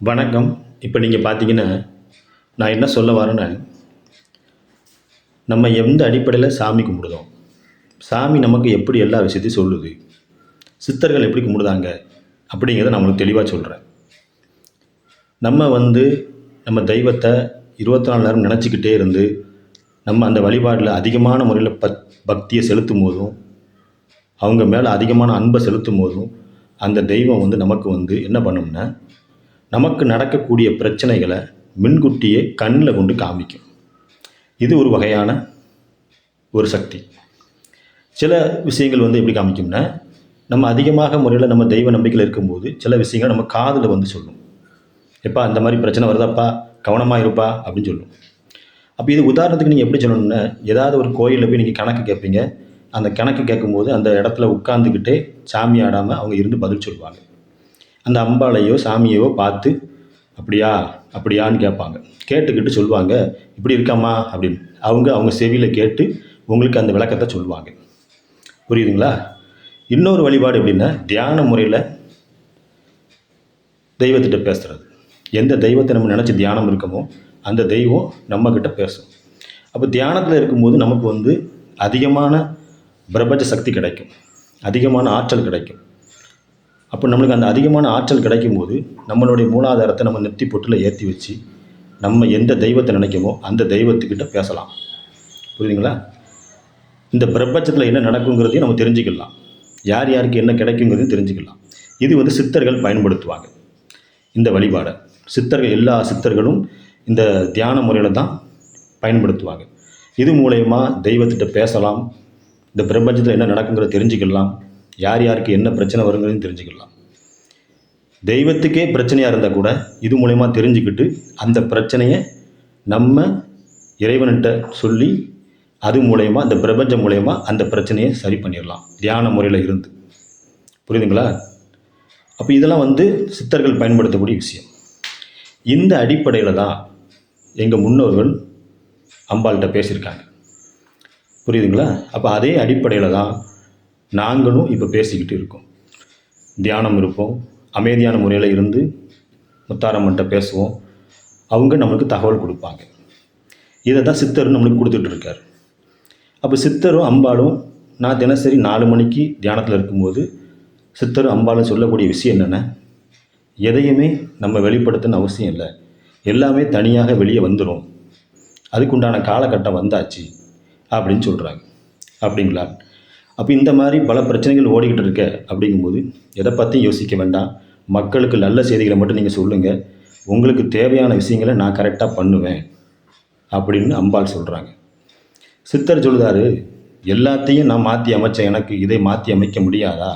வணக்கம். இப்போ நீங்கள் பார்த்தீங்கன்னா, நான் என்ன சொல்ல வரேன்னா, நம்ம எந்த அடிப்படையில் சாமி கும்பிடுதோம்? சாமி நமக்கு எப்படி எல்லா விஷயத்தையும் சொல்லுது? சித்தர்கள் எப்படி கும்பிடுதாங்க? அப்படிங்கிறத நான் உங்களுக்கு தெளிவா சொல்றேன். நம்ம நம்ம தெய்வத்த 24 நேரம் நினச்சிக்கிட்டே இருந்து, நம்ம அந்த வழிபாடுல அதிகமான முறையில பக்திய செலுத்தும்போதும், அவங்க மேல அதிகமான அன்ப செலுத்தும்போதும், அந்த தெய்வம் நமக்கு என்ன பண்ணும்னா, நமக்கு நடக்கக்கூடிய பிரச்சனைகள முன்கூட்டியே கண்ல கொண்டு காமிக்கும். இது ஒரு வகையான ஒரு சக்தி. சில விஷயங்கள் எப்படி காமிக்கும்னா, நம்ம அதிகமாக முறையில நம்ம தெய்வ நம்பிக்கையில இருக்கும்போது, சில விஷயங்கள் நம்ம காதுல சொல்லும். "எப்பா இந்த மாரி பிரச்சனை வருதாப்பா, கவனமா இருப்பா" அப்படின்னு சொல்லும். அப்ப இது உதாரணத்துக்கு நீங்க எப்படி சொல்லணும்னா, ஏதாவது ஒரு கோயில்ல போய் நீங்க கணக்கு கேட்பீங்க. அந்த கணக்கு கேட்கும்போது, அந்த இடத்துல உட்கார்ந்துகிட்டே சாமி ஆடாம அவங்க இருந்து பதில் சொல்லுவாங்க. அந்த அம்பாளையோ, சாமியவோ பார்த்து, "அப்படியா? அப்படியான்னு?" கேட்பாங்க. கேட்டுக்கிட்டு சொல்லுவாங்க, "இப்படி இருக்காம்மா" அப்படின்னு. அவங்க அவங்க செவியில கேட்டு உங்களுக்கு அந்த விளக்கத்த சொல்லுவாங்க. புரியுதுங்களா? இன்னொரு வழிபாடு எப்படின்னா, தியான முறையில தெய்வத்திட்ட பேசுறது. எந்த தெய்வத்த நம்ம நினைச்சு தியானம் இருக்கமோ, அந்த தெய்வம் நம்மகிட்ட பேசும். அப்ப தியானத்தில இருக்கும்போது நமக்கு அதிகமான பிரபஞ்ச சக்தி கிடைக்கும். அதிகமான ஆற்றல் கிடைக்கும். அப்போ நம்மளுக்கு அந்த அதிகமான ஆற்றல் கிடைக்கும்போது, நம்மளுடைய மூலாதாரத்த நம்ம நெத்தி பொட்டுல ஏத்தி வச்சு, நம்ம எந்த தெய்வத்த நினைக்கிறோமோ, அந்த தெய்வத்துக்கிட்ட பேசலாம். புரியுதுங்களா? இந்த பிரபஞ்சத்தில என்ன நடக்குங்கிறதையும் நம்ம தெரிஞ்சுக்கலாம். யார் யாருக்கு என்ன கிடைக்குங்கிறதையும் தெரிஞ்சுக்கலாம். இது சித்தர்கள் பயன்படுத்துவாங்க, இந்த வழிபாட. எல்லா சித்தர்களும் இந்த தியான முறையில தான் பயன்படுத்துவாங்க. இது மூலியமா தெய்வத்திட்ட பேசலாம். இந்த பிரபஞ்சத்தில என்ன நடக்குங்கிறத தெரிஞ்சுக்கலாம். யார் யாருக்கு என்ன பிரச்சனை வருங்கிறதையும் தெரிஞ்சுக்கலாம். தெய்வத்துக்கே பிரச்சனையா இருந்தா கூட, இது மூலியமா தெரிஞ்சுக்கிட்டு, அந்த பிரச்சனைய நம்ம இறைவன்கிட்ட சொல்லி, அது மூலியமா, அந்த பிரபஞ்சம் மூலியமா அந்த பிரச்சனைய சரி பண்ணிடலாம். தியான முறையில இருந்து. புரியுதுங்களா? அப்ப இதெல்லாம் சித்தர்கள் பயன்படுத்தக்கூடிய விஷயம். இந்த அடிப்படையில தான் எங்க முன்னோர்கள் அம்பாள்கிட்ட பேசியிருக்காங்க. புரியுதுங்களா? அப்ப அதே அடிப்படையில தான் நாங்களும் இப்ப பேசிக்கிட்டு இருக்கோம். தியானம் இருப்போம். அமைதியான முறையில இருந்து முத்தாரம்மன்ட்ட பேசுவோம். அவங்க நம்மளுக்கு தகவல் கொடுப்பாங்க. இதை தான் சித்தர் நம்மளுக்கு கொடுத்துட்டு இருக்காரு. அப்போ சித்தரும் அம்பாளும் நான் தினசரி 4 மணிக்கு தியானத்தில் இருக்கும்போது சித்தரும் அம்பாளும் சொல்லக்கூடிய விஷயம் என்னென்னா, எதையுமே நம்ம வெளிப்படுத்தணும்னு அவசியம் இல்லை. எல்லாமே தனியாக வெளியே வந்துடும். அதுக்குண்டான காலகட்டம் வந்தாச்சு அப்படின்னு சொல்கிறாங்க. அப்படிங்களா? அப்போ இந்த மாதிரி பல பிரச்சனைகள் ஓடிக்கிட்டு இருக்க அப்படிங்கும்போது எதை பற்றியும் யோசிக்க வேண்டாம். மக்களுக்கு நல்ல செய்திகளை மட்டும் நீங்கள் சொல்லுங்கள். உங்களுக்கு தேவையான விஷயங்களை நான் கரெக்டாக பண்ணுவேன் அப்படின்னு அம்பாள் சொல்கிறாங்க. சித்தர் சொல்லுதாரு, எல்லாத்தையும் நான் மாற்றி அமைச்சேன், எனக்கு இதை மாற்றி அமைக்க முடியாதா?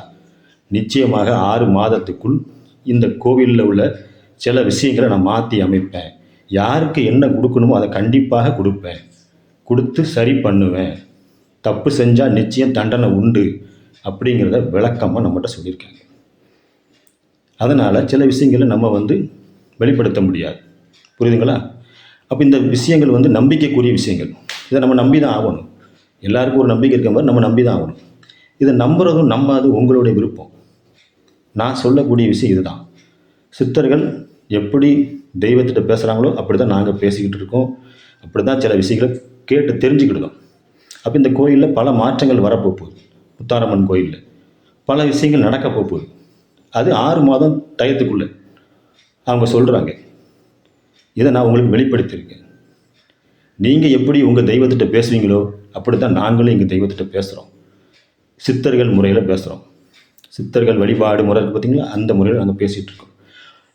நிச்சயமாக 6 மாதத்துக்குள் இந்த கோவிலில் உள்ள சில விஷயங்களை நான் மாற்றி அமைப்பேன். யாருக்கு என்ன கொடுக்கணுமோ அதை கண்டிப்பாக கொடுப்பேன். கொடுத்து சரி பண்ணுவேன். தப்பு செஞ்சால் நிச்சயம் தண்டனை உண்டு அப்படிங்கிறத விளக்கமாக நம்மகிட்ட சொல்லியிருக்காங்க. அதனால் சில விஷயங்களை நம்ம வெளிப்படுத்த முடியாது. புரியுதுங்களா? அப்போ இந்த விஷயங்கள் நம்பிக்கைக்குரிய விஷயங்கள். இதை நம்ம நம்பி தான் ஆகணும். எல்லாருக்கும் ஒரு நம்பிக்கை இருக்க மாதிரி நம்ம நம்பி தான் ஆகணும். இதை நம்புறதும் நம்பாது உங்களுடைய விருப்பம். நான் சொல்லக்கூடிய விஷயம் இதுதான். சித்தர்கள் எப்படி தெய்வத்திட்ட பேசுகிறாங்களோ அப்படி தான் நாங்கள் பேசிக்கிட்டு இருக்கோம். அப்படி தான் சில விஷயங்களை கேட்டு தெரிஞ்சுக்கிட்டோம். அப்போ இந்த கோயிலில் பல மாற்றங்கள் வரப்போகுது. முத்தாரம்மன் கோயிலில் பல விஷயங்கள் நடக்க போகுது. அது 6 மாதம் டயத்துக்குள்ளே அவங்க சொல்கிறாங்க. இதை நான் உங்களுக்கு வெளிப்படுத்தியிருக்கேன். நீங்கள் எப்படி உங்கள் தெய்வத்திட்ட பேசுவீங்களோ அப்படி தான் நாங்களும் எங்கள் தெய்வத்திட்ட பேசுகிறோம். சித்தர்கள் முறையில் பேசுகிறோம். சித்தர்கள் வழிபாடு முறை இருக்குது பார்த்தீங்களா, அந்த முறையில் நாங்கள் பேசிகிட்டு இருக்கோம்.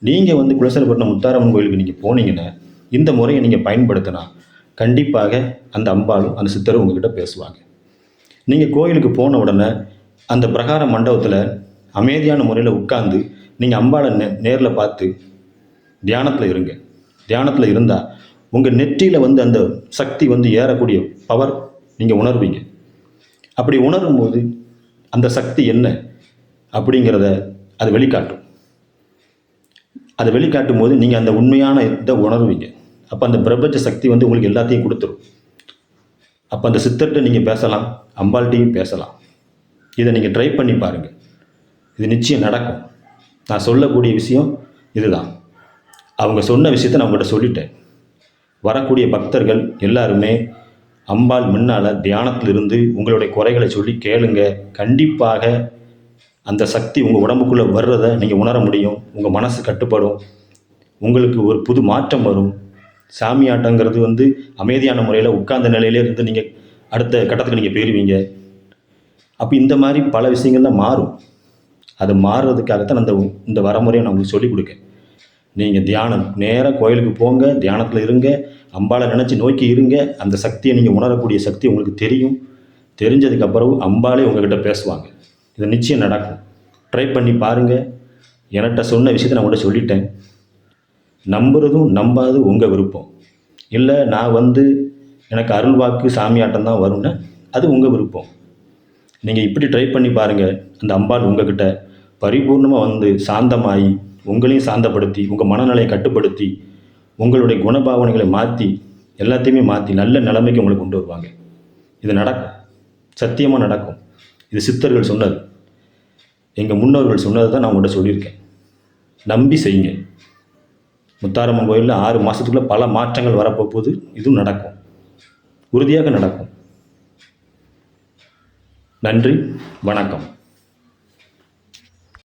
நீங்கள் குலசேகரப்பட்டினம் முத்தாரம்மன் கோயிலுக்கு நீங்கள் போனீங்கன்னா, இந்த முறையை நீங்கள் பயன்படுத்தினா கண்டிப்பாக அந்த அம்பாளும் அந்த சித்தரும் உங்ககிட்ட பேசுவாங்க. நீங்கள் கோயிலுக்கு போன உடனே அந்த பிரகார மண்டபத்தில் அமைதியான முறையில் உட்கார்ந்து நீங்கள் அம்பாளை நேரில் பார்த்து தியானத்தில் இருங்க. தியானத்தில் இருந்தால் உங்கள் நெற்றியில் அந்த சக்தி ஏறக்கூடிய பவர் நீங்கள் உணர்வீங்க. அப்படி உணரும்போது அந்த சக்தி என்ன அப்படிங்கிறத அது வெளிக்காட்டும். அதை வெளிக்காட்டும் போது நீங்கள் அந்த உண்மையான இதை உணர்வீங்க. அப்போ அந்த பிரபஞ்ச சக்தி உங்களுக்கு எல்லாத்தையும் கொடுத்துரும். அப்போ அந்த சித்தர்கிட்ட நீங்கள் பேசலாம், அம்பாள்கிட்டையும் பேசலாம். இதை நீங்கள் ட்ரை பண்ணி பாருங்கள். இது நிச்சயம் நடக்கும். நான் சொல்லக்கூடிய விஷயம் இதுதான். அவங்க சொன்ன விஷயத்தை நான் உங்கள்கிட்ட சொல்லிட்டேன். வரக்கூடிய பக்தர்கள் எல்லாருமே அம்பாள் முன்னால் தியானத்தில் இருந்து உங்களுடைய குறைகளை சொல்லி கேளுங்க. கண்டிப்பாக அந்த சக்தி உங்கள் உடம்புக்குள்ளே வர்றதை நீங்கள் உணர முடியும். உங்கள் மனசு கட்டுப்படும். உங்களுக்கு ஒரு புது மாற்றம் வரும். சாமி ஆட்டங்கிறது அமைதியான முறையில் உட்கார்ந்த நிலையிலே இருந்து நீங்கள் அடுத்த கட்டத்துக்கு நீங்கள் போயிடுவீங்க. அப்போ இந்த மாதிரி பல விஷயங்கள்லாம் மாறும். அது மாறுறதுக்காகத்தான் இந்த வரமுறையை நான் உங்களுக்கு சொல்லிக் கொடுக்கேன். நீங்கள் தியானம் நேராக கோயிலுக்கு போங்க, தியானத்தில் இருங்க, அம்பாளை நினச்சி நோக்கி இருங்க. அந்த சக்தியை நீங்கள் உணரக்கூடிய சக்தி உங்களுக்கு தெரியும். தெரிஞ்சதுக்கப்புறம் அம்பாளே உங்கள்கிட்ட பேசுவாங்க. இது நிச்சயம் நடக்கும். ட்ரை பண்ணி பாருங்கள். என்கிட்ட சொன்ன விஷயத்தை நான் உங்கள்கிட்ட சொல்லிட்டேன். நம்புறதும் நம்பாததும் உங்கள் விருப்பம். இல்லை நான் எனக்கு அருள்வாக்கு சாமியாட்டம் தான் வரும்னா அது உங்கள் விருப்பம். நீங்கள் இப்படி ட்ரை பண்ணி பாருங்கள். அந்த அம்பாள் உங்கள்கிட்ட பரிபூர்ணமாக சாந்தமாகி உங்களையும் சாந்தப்படுத்தி உங்கள் மனநிலையை கட்டுப்படுத்தி உங்களுடைய குணபாவனைகளை மாற்றி எல்லாத்தையுமே மாற்றி நல்ல நிலைமைக்கு உங்களை கொண்டு வருவாங்க. இது நடக்கும். சத்தியமாக நடக்கும். இது சித்தர்கள் சொன்னது, எங்கள் முன்னோர்கள் சொன்னது தான் நான் உங்கள்கிட்ட சொல்லியிருக்கேன். நம்பி செய்யுங்க. முத்தாரம்மன் கோயிலில் 6 மாதத்துக்குள்ளே பல மாற்றங்கள் வரப்போகுது. இதுவும் நடக்கும். உறுதியாக நடக்கும். நன்றி, வணக்கம்.